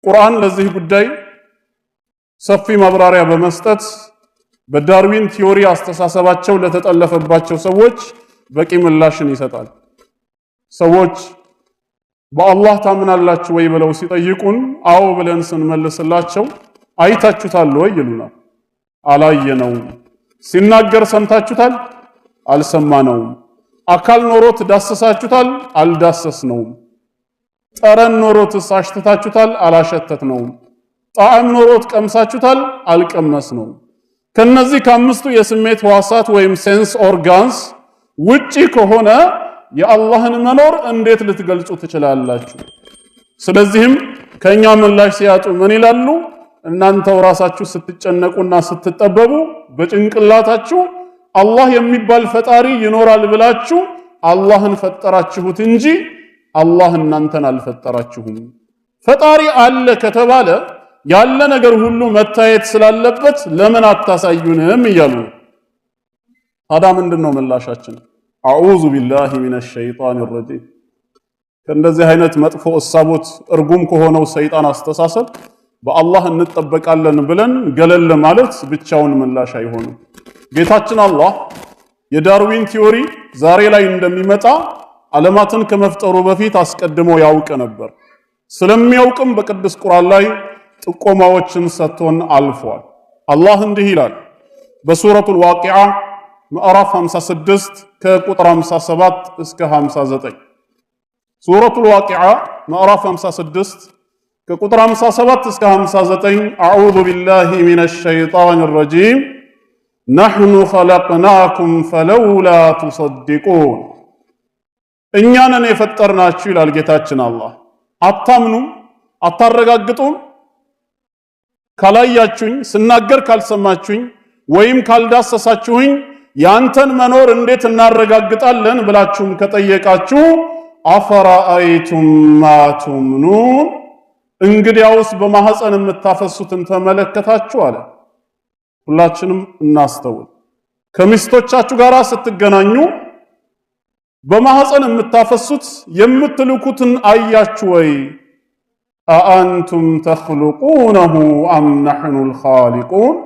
ቁርአን ለዚህ ጉዳይ ሰፊ ማብራሪያ በመስጠት በዳርዊን ቲዮሪ አስተሳሰባቸው ለተጠለፈባቸው ሰዎች በቂ ምላሽን ይሰጣል። ሰዎች በአላህ ታምናላችሁ ወይ ብለው ሲጠይቁን አዎ ብለን ስንመልስላቸው አይታችሁታል ወይ ይሉናል። አላየነውም። ሲናገር ሰምታችሁታል? አልሰማነውም። አካል ኖሮት ዳሰሳችሁታል? አልዳሰስነውም። ጠረን ኖሮት አሽተታችሁታል? አላሸተትነውም። ጣዕም ኖሮት ቀምሳችሁታል? አልቀመስነውም። ከነዚህ ከአምስቱ የስሜት ህዋሳት ወይም ሴንስ ኦርጋንስ ውጪ ከሆነ የአላህን መኖር እንዴት ልትገልጹ ትችላላችሁ? ስለዚህም ከኛ ምላሽ ሲያጡ ምን ይላሉ? እናንተው ራሳችሁ ስትጨነቁና ስትጠበቡ በጭንቅላታችሁ አላህ የሚባል ፈጣሪ ይኖራል ብላችሁ አላህን ፈጠራችሁት እንጂ አላህ እናንተን አልፈጠራችሁም። ፈጣሪ አለ ከተባለ ያለ ነገር ሁሉ መታየት ስላለበት ለምን አታሳዩንም እያሉ። ታዲያ ምንድነው ምላሻችን? አዑዙ ቢላሂ ሚነሽ ሸይጣኒር ረጂም። ከእንደዚህ አይነት መጥፎ እሳቦት እርጉም ከሆነው ሰይጣን አስተሳሰብ በአላህ እንጠበቃለን ብለን ገለል ማለት ብቻውን ምላሽ አይሆንም። ጌታችን አላህ የዳርዊን ቲዮሪ ዛሬ ላይ እንደሚመጣ ዓለማትን ከመፍጠሩ በፊት አስቀድሞ ያውቅ ነበር። ስለሚያውቅም በቅዱስ ቁርአን ላይ ጥቆማዎችን ሰጥቶን አልፏል። አላህ እንዲህ ይላል በሱረቱል ዋቂዓ ምዕራፍ 56 ከቁጥር 57 እስከ 59። ሱረቱል ዋቂዓ ምዕራፍ 56 ከቁጥር 57 እስከ 59 አዑዙ ቢላሂ ሚነሽ ሸይጣኒር ረጂም ነሕኑ ኸለቅናኩም ፈለውላ ቱሰድቁን። እኛ ነን የፈጠርናችሁ ይላል ጌታችን አላህ። አታምኑም? አታረጋግጡም? ካላያችሁኝ፣ ስናገር ካልሰማችሁኝ ወይም ካልዳሰሳችሁኝ ያንተን መኖር እንዴት እናረጋግጣለን ብላችሁም ከጠየቃችሁ አፈራአይቱም ማ ቱምኑን፣ እንግዲያውስ በማህፀን የምታፈሱትን ተመለከታችሁ አለ። ሁላችንም እናስተውል። ከሚስቶቻችሁ ጋር ስትገናኙ በማህፀን የምታፈሱት የምትልኩትን አያችሁ ወይ? አአንቱም ተኽሉቁነሁ አም ነሕኑል ኻሊቁን፣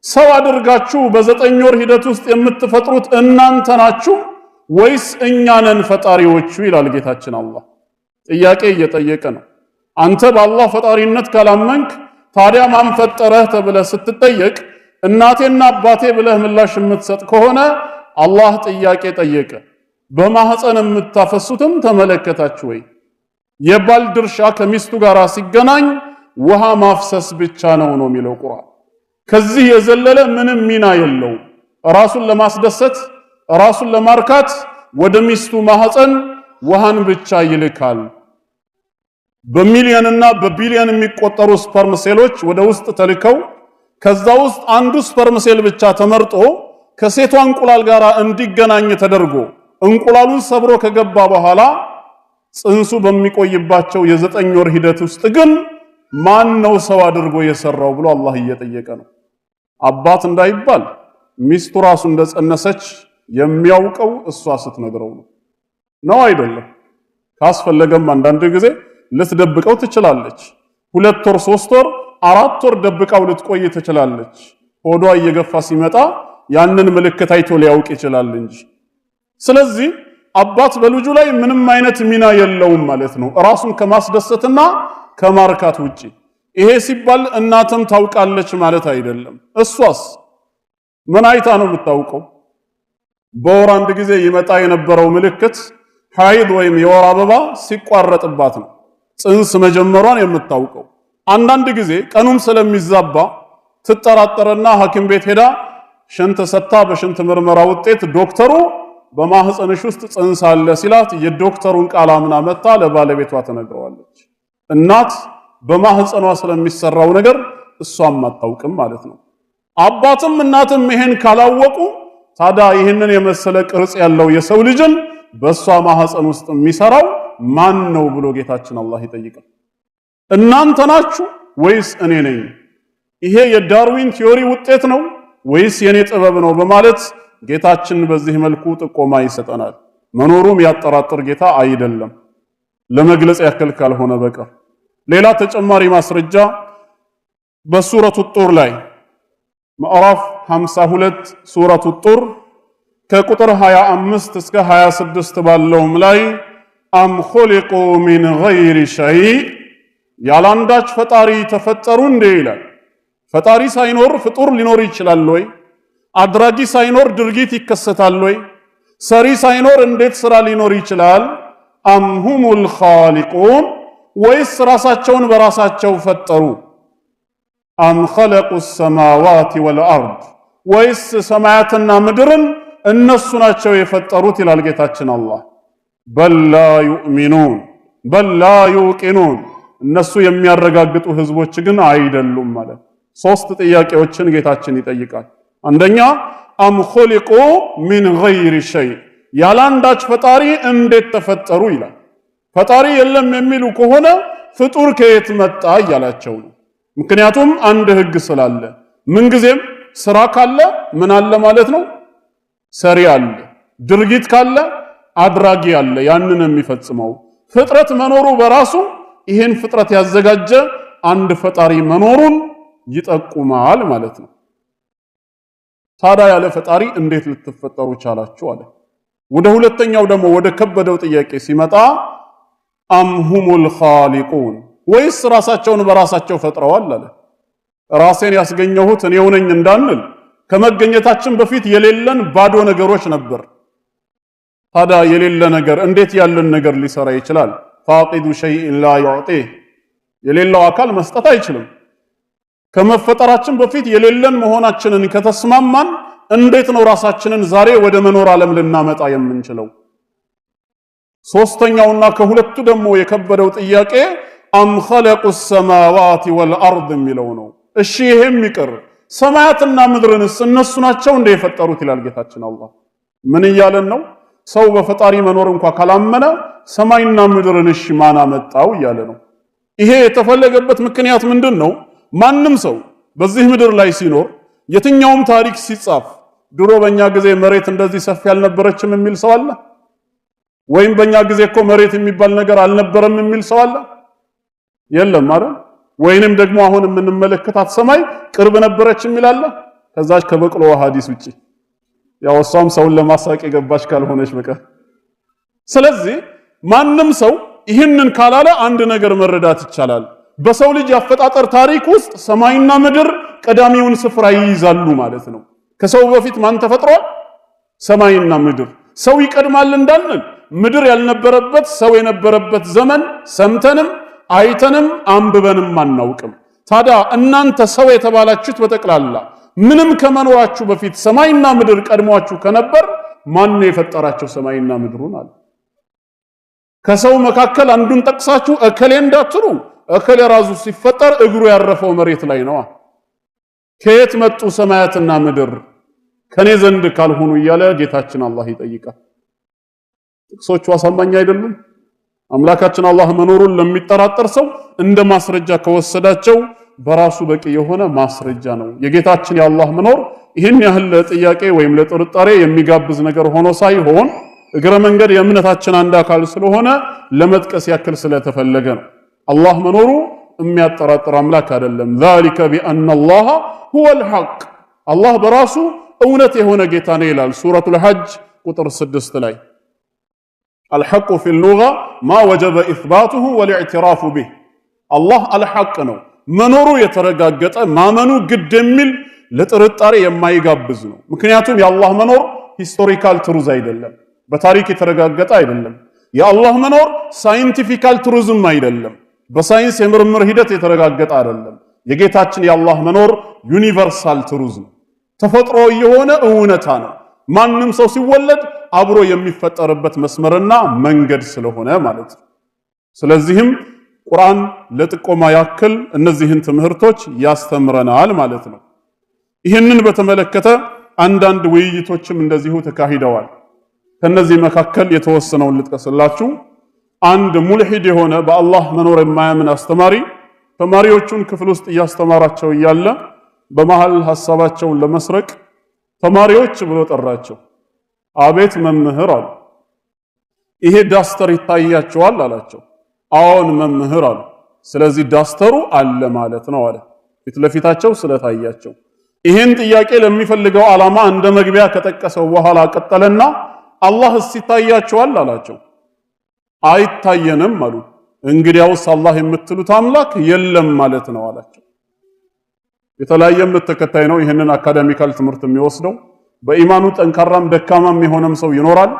ሰው አድርጋችሁ በ9 ወር ሂደት ውስጥ የምትፈጥሩት እናንተ ናችሁ ወይስ እኛ ነን ፈጣሪዎቹ ይላል ጌታችን አላህ። ጥያቄ እየጠየቀ ነው። አንተ በአላህ ፈጣሪነት ካላመንክ ታዲያ ማን ፈጠረህ ተብለህ ስትጠየቅ እናቴና አባቴ ብለህ ምላሽ የምትሰጥ ከሆነ አላህ ጥያቄ ጠየቀ። በማህፀን የምታፈሱትን ተመለከታችሁ ወይ? የባል ድርሻ ከሚስቱ ጋር ሲገናኝ ውሃ ማፍሰስ ብቻ ነው የሚለው ቁርአን። ከዚህ የዘለለ ምንም ሚና የለው። ራሱን ለማስደሰት ራሱን ለማርካት ወደ ሚስቱ ማህፀን ውሃን ብቻ ይልካል። በሚሊዮንና በቢሊዮን የሚቆጠሩ ስፐርም ሴሎች ወደ ውስጥ ተልከው ከዛ ውስጥ አንዱ ስፐርም ሴል ብቻ ተመርጦ ከሴቷ እንቁላል ጋር እንዲገናኝ ተደርጎ እንቁላሉን ሰብሮ ከገባ በኋላ ጽንሱ በሚቆይባቸው የ9 ወር ሂደት ውስጥ ግን ማን ነው ሰው አድርጎ የሰራው ብሎ አላህ እየጠየቀ ነው። አባት እንዳይባል ሚስቱ ራሱ እንደጸነሰች የሚያውቀው እሷ ስትነግረው ነው አይደለም? ካስፈለገም አንዳንድ ጊዜ ልትደብቀው ትችላለች። 2 ወር 3 ወር 4 ወር ደብቃው ልትቆይ ትችላለች። ሆዷ እየገፋ ሲመጣ ያንን ምልክት አይቶ ሊያውቅ ይችላል እንጂ። ስለዚህ አባት በልጁ ላይ ምንም አይነት ሚና የለውም ማለት ነው ራሱን ከማስደሰትና ከማርካት ውጪ። ይሄ ሲባል እናትም ታውቃለች ማለት አይደለም። እሷስ ምን አይታ ነው የምታውቀው? በወር አንድ ጊዜ ይመጣ የነበረው ምልክት ሐይድ ወይም የወር አበባ ሲቋረጥባት ነው ጽንስ መጀመሯን የምታውቀው። አንዳንድ ጊዜ ቀኑም ስለሚዛባ ትጠራጠረና ሐኪም ቤት ሄዳ ሽንት ሰታ በሽንት ምርመራ ውጤት ዶክተሩ በማህፀንሽ ውስጥ ጽንስ አለ ሲላት የዶክተሩን ቃል አምና መጣ ለባለቤቷ ተነግረዋለች። እናት በማህፀኗ ስለሚሰራው ነገር እሷም አታውቅም ማለት ነው። አባትም እናትም ይሄን ካላወቁ ታዲያ ይሄንን የመሰለ ቅርጽ ያለው የሰው ልጅን በሷ ማህፀን ውስጥ የሚሰራው ማን ነው ብሎ ጌታችን አላህ ይጠይቃል። እናንተ ናችሁ ወይስ እኔ ነኝ? ይሄ የዳርዊን ቲዮሪ ውጤት ነው ወይስ የኔ ጥበብ ነው በማለት ጌታችን በዚህ መልኩ ጥቆማ ይሰጠናል። መኖሩም ያጠራጥር ጌታ አይደለም ለመግለጽ ያክል ካልሆነ በቀር። ሌላ ተጨማሪ ማስረጃ በሱረቱ ጡር ላይ ምዕራፍ 52 ሱረቱ ጡር ከቁጥር 25 እስከ 26 ባለውም ላይ አም ኹሊቁ ሚን ገይሪ ሸይእ ያላንዳች ፈጣሪ ተፈጠሩ እንዴ ይላል። ፈጣሪ ሳይኖር ፍጡር ሊኖር ይችላል ወይ? አድራጊ ሳይኖር ድርጊት ይከሰታል ወይ? ሰሪ ሳይኖር እንዴት ስራ ሊኖር ይችላል? አም ሁሙል ኻሊቁን ወይስ ራሳቸውን በራሳቸው ፈጠሩ? አም ኸለቁ ሰማዋት ወልአርድ ወይስ ሰማያትና ምድርን እነሱ ናቸው የፈጠሩት ይላል ጌታችን አላህ። በላ ዩእሚኑን በላ ዩቂኑን እነሱ የሚያረጋግጡ ህዝቦች ግን አይደሉም ማለት። ሶስት ጥያቄዎችን ጌታችን ይጠይቃል። አንደኛ አም ኹሊቁ ሚን ገይሪ ሸይእ ያላንዳች ፈጣሪ እንዴት ተፈጠሩ ይላል። ፈጣሪ የለም የሚሉ ከሆነ ፍጡር ከየት መጣ እያላቸው ነው። ምክንያቱም አንድ ህግ ስላለ ምንጊዜም ስራ ካለ ምን አለ ማለት ነው? ሰሪ አለ። ድርጊት ካለ አድራጊ አለ ያንን የሚፈጽመው። ፍጥረት መኖሩ በራሱ ይህን ፍጥረት ያዘጋጀ አንድ ፈጣሪ መኖሩን ይጠቁማል ማለት ነው። ታዲያ ያለ ፈጣሪ እንዴት ልትፈጠሩ ቻላችሁ አለ። ወደ ሁለተኛው ደግሞ ወደ ከበደው ጥያቄ ሲመጣ አም ሁሙል ኻሊቁን ወይስ ራሳቸውን በራሳቸው ፈጥረዋል አለ። ራሴን ያስገኘሁት እኔው ነኝ እንዳንል ከመገኘታችን በፊት የሌለን ባዶ ነገሮች ነበር። ታዲያ የሌለ ነገር እንዴት ያለን ነገር ሊሰራ ይችላል? ፋቂዱ ሸይእን ላ ዩዕጢህ የሌለው አካል መስጠት አይችልም። ከመፈጠራችን በፊት የሌለን መሆናችንን ከተስማማን እንዴት ነው ራሳችንን ዛሬ ወደ መኖር ዓለም ልናመጣ የምንችለው? ሶስተኛውና ከሁለቱ ደግሞ የከበደው ጥያቄ አም ኸለቁ ሰማዋት ወልአርድ የሚለው ነው። እሺ ይሄም ይቅር፣ ሰማያትና ምድርንስ እነሱ ናቸው እንደ የፈጠሩት ይላል ጌታችን አላህ። ምን እያለን ነው? ሰው በፈጣሪ መኖር እንኳን ካላመነ ሰማይና ምድርን እሺ ማን አመጣው እያለ ነው። ይሄ የተፈለገበት ምክንያት ምንድን ነው? ማንም ሰው በዚህ ምድር ላይ ሲኖር የትኛውም ታሪክ ሲጻፍ ድሮ በእኛ ጊዜ መሬት እንደዚህ ሰፊ አልነበረችም የሚል ሰው አለ? ወይም በእኛ ጊዜ እኮ መሬት የሚባል ነገር አልነበረም የሚል ሰው አለ? የለም አይደል? ወይንም ደግሞ አሁን የምንመለከታት ሰማይ ቅርብ ነበረች የሚል አለ? ከዛች ከበቅሎ ሐዲስ ውጪ ያው እሷም ሰውን ለማሳቅ የገባች ካልሆነች በቀር። ስለዚህ ማንም ሰው ይህንን ካላለ አንድ ነገር መረዳት ይቻላል። በሰው ልጅ አፈጣጠር ታሪክ ውስጥ ሰማይና ምድር ቀዳሚውን ስፍራ ይይዛሉ ማለት ነው። ከሰው በፊት ማን ተፈጥሯል? ሰማይና ምድር። ሰው ይቀድማል እንዳንል ምድር ያልነበረበት ሰው የነበረበት ዘመን ሰምተንም አይተንም አንብበንም አናውቅም። ታዲያ እናንተ ሰው የተባላችሁት በጠቅላላ ምንም ከመኖራችሁ በፊት ሰማይና ምድር ቀድሟችሁ ከነበር ማን ነው የፈጠራቸው ሰማይና ምድሩን አለ። ከሰው መካከል አንዱን ጠቅሳችሁ እከሌ እንዳትሉ እከሌ ራሱ ሲፈጠር እግሩ ያረፈው መሬት ላይ ነው። ከየት መጡ ሰማያትና ምድር ከኔ ዘንድ ካልሆኑ እያለ ጌታችን አላህ ይጠይቃል። ጥቅሶቹ አሳማኝ አይደሉም? አምላካችን አላህ መኖሩን ለሚጠራጠር ሰው እንደ ማስረጃ ከወሰዳቸው በራሱ በቂ የሆነ ማስረጃ ነው። የጌታችን የአላህ መኖር ይህን ያህል ለጥያቄ ወይም ለጥርጣሬ የሚጋብዝ ነገር ሆኖ ሳይሆን እግረ መንገድ የእምነታችን አንድ አካል ስለሆነ ለመጥቀስ ያክል ስለተፈለገ ነው። አላህ መኖሩ የሚያጠራጥር አምላክ አይደለም። ذلك بأن الله هو الحق አላህ በራሱ እውነት የሆነ ጌታ ነው ይላል ሱረቱል ሐጅ ቁጥር 6 ላይ الحق في اللغة ما وجب إثباته والاعتراف به الله الحق ነው መኖሩ የተረጋገጠ ማመኑ ግድ የሚል ለጥርጣሬ የማይጋብዝ ነው። ምክንያቱም የአላህ መኖር ሂስቶሪካል ትሩዝ አይደለም፣ በታሪክ የተረጋገጠ አይደለም። የአላህ መኖር ሳይንቲፊካል ትሩዝም አይደለም፣ በሳይንስ የምርምር ሂደት የተረጋገጠ አይደለም። የጌታችን የአላህ መኖር ዩኒቨርሳል ትሩዝ ነው፣ ተፈጥሮ የሆነ እውነታ ነው። ማንም ሰው ሲወለድ አብሮ የሚፈጠርበት መስመርና መንገድ ስለሆነ ማለት ነው። ስለዚህም ቁርአን ለጥቆማ ያክል እነዚህን ትምህርቶች ያስተምረናል ማለት ነው። ይህንን በተመለከተ አንዳንድ ውይይቶችም እንደዚሁ ተካሂደዋል። ከነዚህ መካከል የተወሰነውን ልጥቀስላችሁ። አንድ ሙልሂድ የሆነ በአላህ መኖር የማያምን አስተማሪ ተማሪዎቹን ክፍል ውስጥ እያስተማራቸው እያለ በመሃል ሐሳባቸውን ለመስረቅ ተማሪዎች ብሎ ጠራቸው። አቤት መምህር አሉ። ይሄ ዳስተር ይታያቸዋል አላቸው። አዎን መምህር አሉ። ስለዚህ ዳስተሩ አለ ማለት ነው አለ ፊት ለፊታቸው ስለታያቸው። ይህን ጥያቄ ለሚፈልገው ዓላማ እንደ መግቢያ ከጠቀሰው በኋላ ቀጠለና አላህስ ይታያቸዋል አላቸው። አይታየንም አሉ። እንግዲያውስ አላህ የምትሉት አምላክ የለም ማለት ነው አላቸው። የተለያየ እምነት ተከታይ ነው ይህንን አካዳሚካል ትምህርት የሚወስደው። በኢማኑ ጠንካራም ደካማም የሆነም ሰው ይኖራል።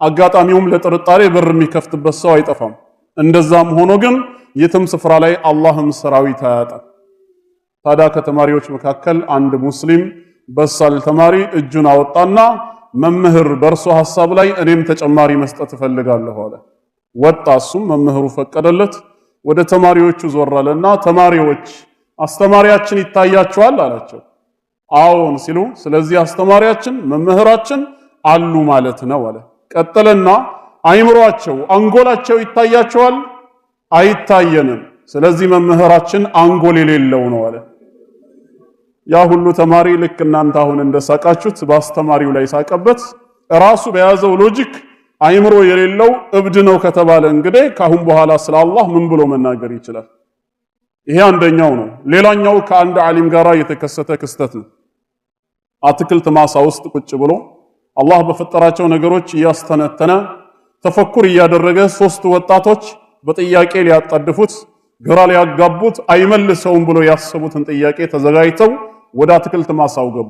አጋጣሚውም ለጥርጣሬ በር የሚከፍትበት ሰው አይጠፋም። እንደዛም ሆኖ ግን የትም ስፍራ ላይ አላህም ሰራዊት አያጣም። ታዲያ ከተማሪዎች መካከል አንድ ሙስሊም በሳል ተማሪ እጁን አወጣና መምህር በእርሱ ሐሳብ ላይ እኔም ተጨማሪ መስጠት እፈልጋለሁ አለ። ወጣ። እሱም መምህሩ ፈቀደለት። ወደ ተማሪዎቹ ዞር አለና ተማሪዎች አስተማሪያችን ይታያቸዋል አላቸው። አዎን ሲሉ ስለዚህ አስተማሪያችን መምህራችን አሉ ማለት ነው አለ። ቀጠለና አይምሯቸው አንጎላቸው ይታያቸዋል? አይታየንም። ስለዚህ መምህራችን አንጎል የሌለው ነው አለ። ያ ሁሉ ተማሪ ልክ እናንተ አሁን እንደሳቃችሁት በአስተማሪው ላይ ሳቀበት። ራሱ በያዘው ሎጂክ አይምሮ የሌለው እብድ ነው ከተባለ እንግዲህ ካሁን በኋላ ስለ አላህ ምን ብሎ መናገር ይችላል? ይሄ አንደኛው ነው። ሌላኛው ከአንድ ዓሊም ጋራ የተከሰተ ክስተት ነው። አትክልት ማሳ ውስጥ ቁጭ ብሎ አላህ በፈጠራቸው ነገሮች እያስተነተነ ተፈኩር እያደረገ ሶስት ወጣቶች በጥያቄ ሊያጣድፉት ግራ ሊያጋቡት አይመልሰውም ብሎ ያሰቡትን ጥያቄ ተዘጋጅተው ወደ አትክልት ማሳው ገቡ።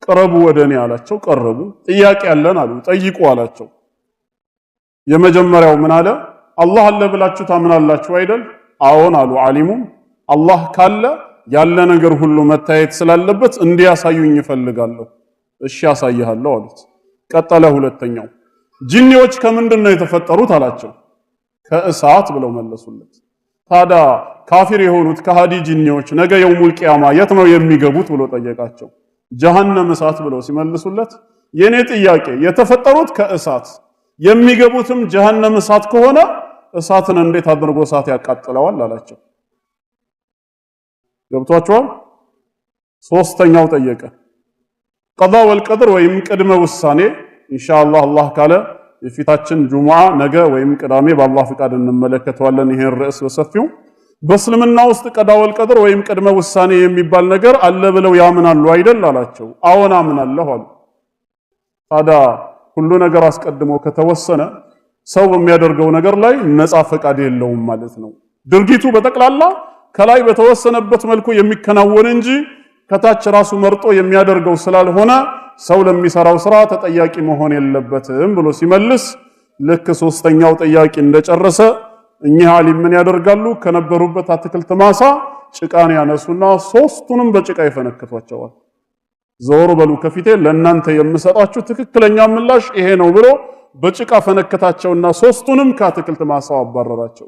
ቀረቡ ወደኔ አላቸው። ቀረቡ። ጥያቄ ያለን አሉ። ጠይቁ አላቸው። የመጀመሪያው ምን አለ? አላህ አለ ብላችሁ ታምናላችሁ አይደል? አዎን አሉ ዓሊሙም። አላህ ካለ ያለ ነገር ሁሉ መታየት ስላለበት እንዲያሳዩኝ እፈልጋለሁ። እሺ ያሳይሃለሁ አሉት። ቀጠለ። ሁለተኛው ጂኒዎች ከምንድን ነው የተፈጠሩት አላቸው። ከእሳት ብለው መለሱለት። ታዲያ ካፊር የሆኑት ከሃዲ ጂኒዎች ነገ የውሙል ቂያማ የት ነው የሚገቡት ብሎ ጠየቃቸው። ጀሃነም እሳት ብለው ሲመልሱለት የኔ ጥያቄ የተፈጠሩት ከእሳት የሚገቡትም ጀሃነም እሳት ከሆነ እሳትን እንዴት አድርጎ እሳት ያቃጥለዋል አላቸው። ገብቷቸዋል? ሶስተኛው ጠየቀ። ቀዳ ወልቀድር ወይም ቅድመ ውሳኔ ኢንሻአላህ አላህ ካለ የፊታችን ጁሙዓ ነገ ወይም ቅዳሜ በአላህ ፍቃድ እንመለከተዋለን። ይሄን ርዕስ በሰፊው በእስልምና ውስጥ ቀዳ ወልቀድር ወይም ቅድመ ውሳኔ የሚባል ነገር አለ ብለው ያምናሉ አይደል አላቸው። አዎን አምናለሁ አሉ። ታዲያ ሁሉ ነገር አስቀድሞ ከተወሰነ ሰው በሚያደርገው ነገር ላይ ነፃ ፈቃድ የለውም ማለት ነው። ድርጊቱ በጠቅላላ ከላይ በተወሰነበት መልኩ የሚከናወን እንጂ ከታች ራሱ መርጦ የሚያደርገው ስላልሆነ ሰው ለሚሰራው ስራ ተጠያቂ መሆን የለበትም ብሎ ሲመልስ ልክ ሶስተኛው ጥያቄ እንደጨረሰ እኚህ ዓሊም ምን ያደርጋሉ? ከነበሩበት አትክልት ማሳ ጭቃን ያነሱና ሶስቱንም በጭቃ ይፈነክቷቸዋል። ዘወር በሉ ከፊቴ ለእናንተ የምሰጣችሁ ትክክለኛ ምላሽ ይሄ ነው ብሎ በጭቃ ፈነከታቸውና ሶስቱንም ከአትክልት ማሳው አባረራቸው።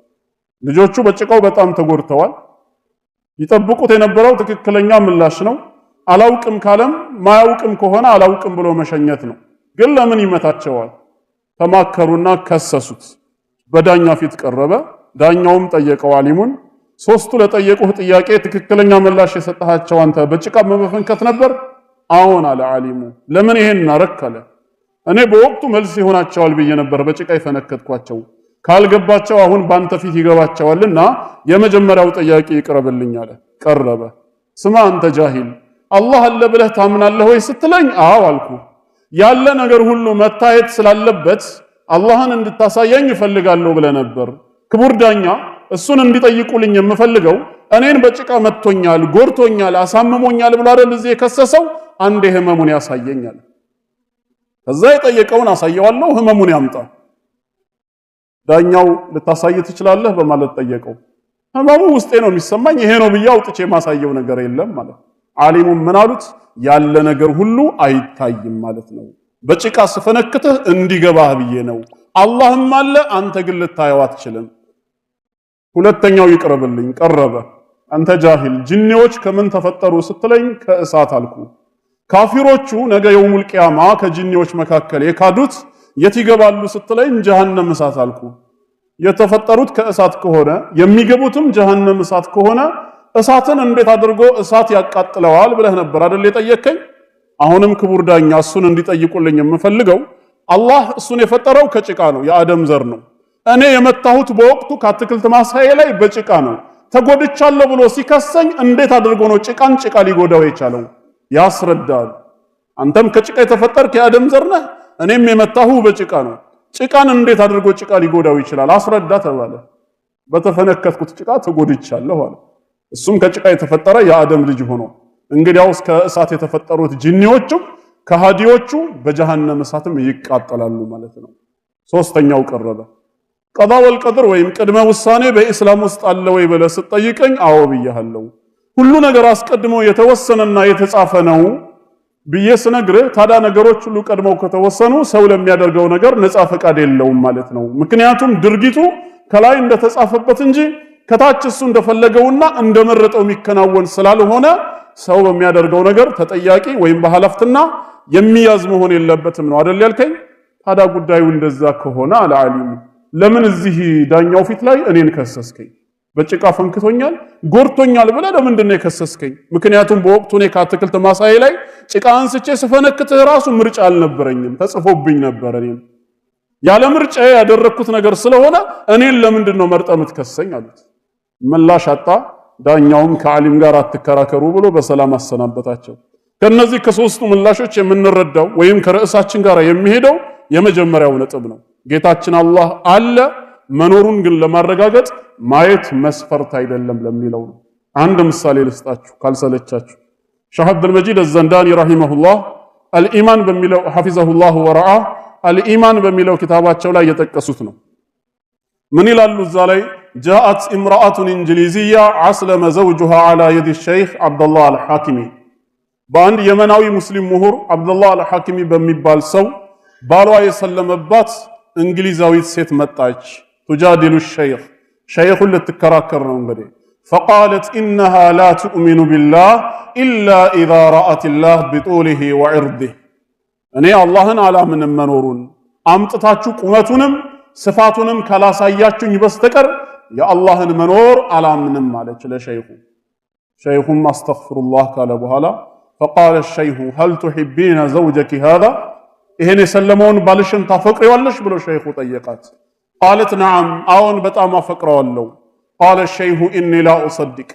ልጆቹ በጭቃው በጣም ተጎድተዋል። ይጠብቁት የነበረው ትክክለኛ ምላሽ ነው። አላውቅም ካለም ማያውቅም ከሆነ አላውቅም ብሎ መሸኘት ነው። ግን ለምን ይመታቸዋል? ተማከሩና ከሰሱት። በዳኛ ፊት ቀረበ። ዳኛውም ጠየቀው ዓሊሙን፣ ሶስቱ ለጠየቁህ ጥያቄ ትክክለኛ ምላሽ የሰጣቸው አንተ በጭቃ በመፈንከት ነበር? አዎን አለ ዓሊሙ። ለምን ይሄን አረክ አለ። እኔ በወቅቱ መልስ ይሆናቸዋል ብዬ ነበር በጭቃ የፈነከትኳቸው። ካልገባቸው አሁን ባንተ ፊት ይገባቸዋልና የመጀመሪያው ጥያቄ ይቅረብልኝ አለ። ቀረበ። ስማ አንተ ጃሂል አላህ አለ ብለህ ታምናለህ ወይ ስትለኝ አዎ አልኩ። ያለ ነገር ሁሉ መታየት ስላለበት አላህን እንድታሳየኝ እፈልጋለሁ ብለህ ነበር። ክቡር ዳኛ እሱን እንዲጠይቁልኝ የምፈልገው እኔን በጭቃ መጥቶኛል፣ ጎርቶኛል፣ አሳምሞኛል ብሎ አይደል እዚህ የከሰሰው? አንዴ ህመሙን ያሳየኛል። ከዛ የጠየቀውን አሳየዋለሁ፣ ህመሙን ያምጣ። ዳኛው ልታሳይ ትችላለህ በማለት ጠየቀው። ህመሙ ውስጤ ነው የሚሰማኝ፣ ይሄ ነው ብዬ አውጥቼ ማሳየው ነገር የለም ማለት። ዓሊሙም ምን አሉት? ያለ ነገር ሁሉ አይታይም ማለት ነው። በጭቃ ስፈነክትህ እንዲገባህ ብዬ ነው። አላህም አለ፣ አንተ ግን ልታየው አትችልም። ሁለተኛው ይቅረብልኝ። ቀረበ። አንተ ጃሂል ጂኒዎች ከምን ተፈጠሩ ስትለኝ ከእሳት አልኩ። ካፊሮቹ ነገ የውሙል ቂያማ ከጂኒዎች መካከል የካዱት የት ይገባሉ ስትለኝ ጀሃነም እሳት አልኩ። የተፈጠሩት ከእሳት ከሆነ የሚገቡትም ጀሃነም እሳት ከሆነ እሳትን እንዴት አድርጎ እሳት ያቃጥለዋል ብለህ ነበር አይደል የጠየከኝ? አሁንም ክቡር ዳኛ እሱን እንዲጠይቁልኝ የምፈልገው አላህ እሱን የፈጠረው ከጭቃ ነው፣ የአደም ዘር ነው። እኔ የመታሁት በወቅቱ ከአትክልት ማሳዬ ላይ በጭቃ ነው። ተጎድቻለሁ ብሎ ሲከሰኝ እንዴት አድርጎ ነው ጭቃን ጭቃ ሊጎዳው የቻለው? ያስረዳል። አንተም ከጭቃ የተፈጠርክ የአደም ዘር ነህ፣ እኔም የመታሁ በጭቃ ነው። ጭቃን እንዴት አድርጎ ጭቃ ሊጎዳው ይችላል? አስረዳ ተባለ። በተፈነከትኩት ጭቃ ተጎድቻለሁ አለ። እሱም ከጭቃ የተፈጠረ የአደም ልጅ ሆኖ እንግዲያውስ ከእሳት የተፈጠሩት ጂኒዎችም ከሃዲዎቹ በጀሃነም እሳትም ይቃጠላሉ ማለት ነው። ሶስተኛው ቀረበ። ቀዳ ወልቀድር ወይም ቅድመ ውሳኔ በኢስላም ውስጥ አለ ወይ ብለህ ስትጠይቀኝ አዎ ብያለሁ። ሁሉ ነገር አስቀድሞ የተወሰነና የተጻፈ ነው ብዬ ስነግርህ ታዲያ ነገሮች ሁሉ ቀድመው ከተወሰኑ ሰው ለሚያደርገው ነገር ነፃ ፈቃድ የለውም ማለት ነው። ምክንያቱም ድርጊቱ ከላይ እንደተጻፈበት እንጂ ከታች እሱ እንደፈለገውና እንደመረጠው የሚከናወን ስላልሆነ ሰው በሚያደርገው ነገር ተጠያቂ ወይም በሐላፍትና የሚያዝ መሆን የለበትም ነው አይደል ያልከኝ? ታዲያ ጉዳዩ እንደዛ ከሆነ አልዓሊም ለምን እዚህ ዳኛው ፊት ላይ እኔን ከሰስከኝ? በጭቃ ፈንክቶኛል ጎርቶኛል ብለህ ለምንድን ነው የከሰስከኝ? ምክንያቱም በወቅቱ እኔ ከአትክልት ማሳዬ ላይ ጭቃ አንስቼ ስፈነክትህ ራሱ ምርጫ አልነበረኝም፣ ተጽፎብኝ ነበር። እኔም ያለ ምርጫ ያደረኩት ነገር ስለሆነ እኔን ለምንድን ነው መርጠህ የምትከሰኝ አሉት። ምላሽ አጣ። ዳኛውም ከዓሊም ጋር አትከራከሩ ብሎ በሰላም አሰናበታቸው። ከነዚህ ከሶስቱ ምላሾች የምንረዳው ወይም ከርዕሳችን ጋር የሚሄደው የመጀመሪያው ነጥብ ነው። ጌታችን አላህ አለ፣ መኖሩን ግን ለማረጋገጥ ማየት መስፈርት አይደለም ለሚለው ነው። አንድ ምሳሌ ልስጣችሁ ካልሰለቻችሁ። ሸህ አብዱልመጂድ አዘንዳኒ ረሂመሁላህ አልኢማን በሚለው ሐፊዘሁላህ ወረዓ አልኢማን በሚለው ኪታባቸው ላይ የጠቀሱት ነው። ምን ይላሉ እዛ ላይ? ጃአት ኢምራአቱን እንግሊዝያ አስለመ ዘውጁሃ ዐላ የዲ ሸይኽ አብደላህ አልሐኪሚ። በአንድ የመናዊ ሙስሊም ምሁር አብደላህ አልሐኪሚ በሚባል ሰው ባሏ የሰለመባት እንግሊዛዊት ሴት መጣች። ቱጃዲሉ ሸይኽ ሸይኹን ልትከራከር ነው እንግዲህ። ፈቃለት ኢነሃ ላ ትኡሚኑ ቢላህ ኢላ ኢዛ ረአትላህ ቢጡሊሂ ወዕርዲህ። እኔ አላህን አላምንም መኖሩን አምጥታችሁ ቁመቱንም ስፋቱንም ካላሳያችሁኝ በስተቀር የአላህን መኖር አላምንም አለች ለሸይኹ። ሸይኹም አስተግፊሩላህ ካለ በኋላ ፈቃለ ሸይኹ ሀል ቱሒቢነ ዘውጀኪ ሃዛ፣ ይሄን የሰለመውን ባልሽን ታፈቅሪዋለሽ ብሎ ሸይኹ ጠየቃት። ቃለት ነዓም አዎን በጣም አፈቅረዋለሁ። ቃለ ሸይኹ ኢኒ ላ ኡሰድቅ፣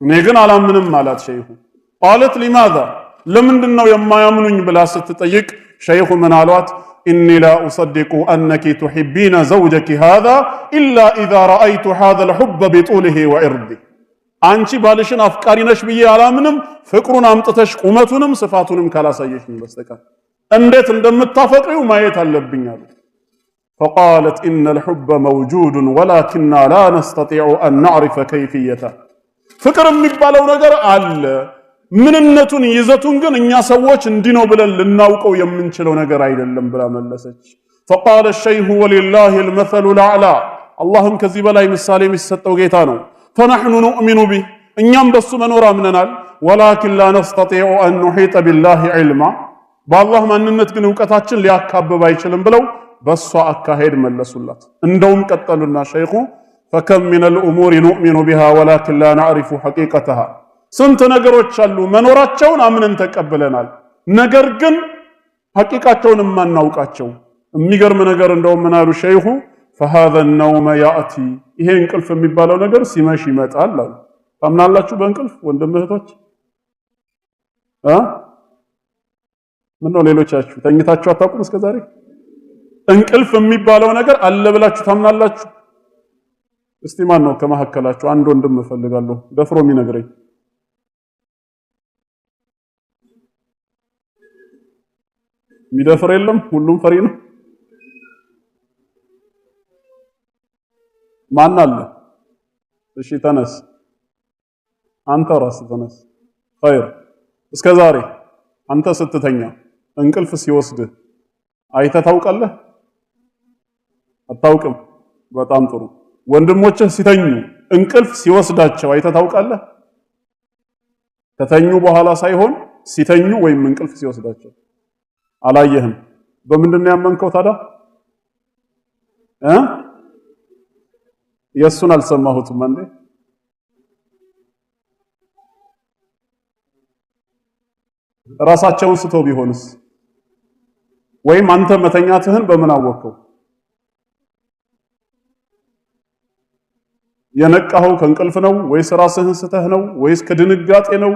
እኔ ግን አላምንም አላት ሸይኹ። ቃለት ሊማዛ ለምንድን ነው የማያምኑኝ ብላ ስትጠይቅ ሸይኹ ምን አሏት? ኢኒ ላ ኡሰድቁ አነኪ ቱሒቢነ ዘውጀኪ ሃዛ ኢላ ኢዛ ረአይቱ ሃዘል ሑበ ቢጡሊሂ ወዕርዲህ። አንቺ ባልሽን አፍቃሪ ነሽ ብዬ አላምንም ፍቅሩን አምጥተሽ ቁመቱንም ስፋቱንም ካላሳየሽኝ በስተቀር እንዴት እንደምታፈቅሪው ማየት አለብኝ አሉ። ፈቃለት ኢነል ሑበ መውጁዱን ወላኪና ላ ነስተጢዑ አን ነዕሪፈ ከይፍየተህ። ፍቅር የሚባለው ነገር አለ፣ ምንነቱን ይዘቱን ግን እኛ ሰዎች እንዲህ ነው ብለን ልናውቀው የምንችለው ነገር አይደለም ብላ መለሰች። ፈቃለ ሸይኹ ወሊላሂል መሰሉል አዕላ፣ አላህም ከዚህ በላይ ምሳሌ የሚሰጠው ጌታ ነው። ፈነሕኑ ኑእሚኑ ቢህ፣ እኛም በሱ መኖር አምነናል። ወላኪን ላ ነስተጢዑ አን ኑሒጠ ቢላሂ ዒልማ፣ በአላህ ማንነት ግን እውቀታችን ሊያካብብ አይችልም ብለው በሷ አካሄድ መለሱላት። እንደውም ቀጠሉና ሸይኹ ፈከም ሚነል ኡሙሪ ኑእሚኑ ቢሃ ወላኪን ላ ነዕሪፉ ሐቂቀተሃ፣ ስንት ነገሮች አሉ መኖራቸውን አምነን ተቀብለናል፣ ነገር ግን ሐቂቃቸውን የማናውቃቸው። የሚገርም ነገር እንደውም ምን አሉ ሸይኹ? ፈሃዘ ነውመ ያእቲ፣ ይሄ እንቅልፍ የሚባለው ነገር ሲመሽ ይመጣል አሉ። ታምናላችሁ በእንቅልፍ ወንድም እህቶች? ምነው ሌሎቻችሁ ተኝታችሁ አታውቁም እስከዛሬ? እንቅልፍ የሚባለው ነገር አለ ብላችሁ ታምናላችሁ? እስቲ ማን ነው ከመሐከላችሁ አንድ ወንድም እፈልጋለሁ ደፍሮ የሚነግረኝ? የሚደፍር የለም? ሁሉም ፈሪ ነው። ማን አለ? እሺ ተነስ፣ አንተ ራስህ ተነስ። ኸይር። እስከዛሬ አንተ ስትተኛ እንቅልፍ ሲወስድህ አይተህ ታውቃለህ? አታውቅም? በጣም ጥሩ። ወንድሞችህ ሲተኙ እንቅልፍ ሲወስዳቸው አይተህ ታውቃለህ? ከተኙ በኋላ ሳይሆን ሲተኙ ወይም እንቅልፍ ሲወስዳቸው አላየህም። በምንድን ነው ያመንከው ታዲያ? የሱን አልሰማሁትም እንዴ? ራሳቸውን ስተው ቢሆንስ? ወይም አንተ መተኛትህን በምን አወቅከው? የነቃኸው ከእንቅልፍ ነው ወይስ ራስህን ስተህ ነው ወይስ ከድንጋጤ ነው?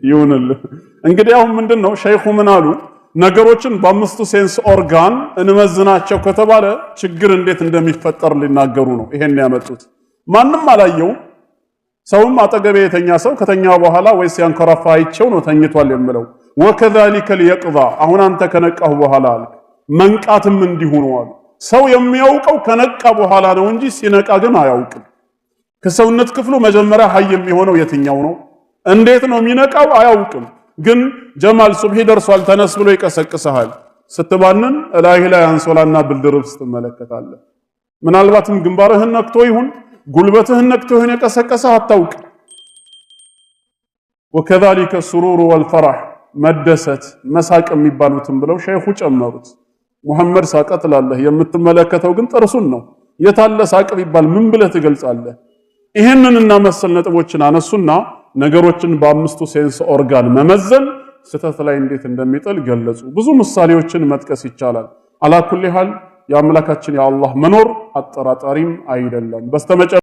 ይሁንልህ። እንግዲህ አሁን ምንድነው ሸይኹ ምን አሉ? ነገሮችን በአምስቱ ሴንስ ኦርጋን እንመዝናቸው ከተባለ ችግር እንዴት እንደሚፈጠር ሊናገሩ ነው ይሄን ያመጡት። ማንም አላየው። ሰውም አጠገቤ የተኛ ሰው ከተኛ በኋላ ወይስ ያንከራፋ አይቸው ነው ተኝቷል የምለው። ወከዛሊከ اليقظ አሁን አንተ ከነቃሁ በኋላ አለ መንቃትም እንዲሁ ነው አሉ። ሰው የሚያውቀው ከነቃ በኋላ ነው እንጂ ሲነቃ ግን አያውቅም። ከሰውነት ክፍሉ መጀመሪያ ሀይ የሚሆነው የትኛው ነው? እንዴት ነው የሚነቃው? አያውቅም። ግን ጀማል ሱብሂ ደርሷል ተነስ ብሎ ይቀሰቅሰሃል። ስትባንን እላይህ ላይ አንሶላና ብልድርብ ስትመለከታለህ። ምናልባትም ግንባርህን ነክቶ ይሁን ጉልበትህን ነክቶ ይሁን የቀሰቀሰህ አታውቅም። ወከዛሊከ السرور والفرح መደሰት መሳቅ የሚባሉትን ብለው ሸይኹ ጨመሩት። ሙሐመድ ሳቀ ትላለህ፣ የምትመለከተው ግን ጥርሱን ነው። የታለ ሳቅ ቢባል ምን ብለህ ትገልጻለህ? ይሄንንና መሰል ነጥቦችን አነሱና ነገሮችን በአምስቱ ሴንስ ኦርጋን መመዘን ስተት ላይ እንዴት እንደሚጥል ገለጹ። ብዙ ምሳሌዎችን መጥቀስ ይቻላል። አላኩል ሐል የአምላካችን የአላህ መኖር አጠራጣሪም አይደለም። በስተመጨረሻ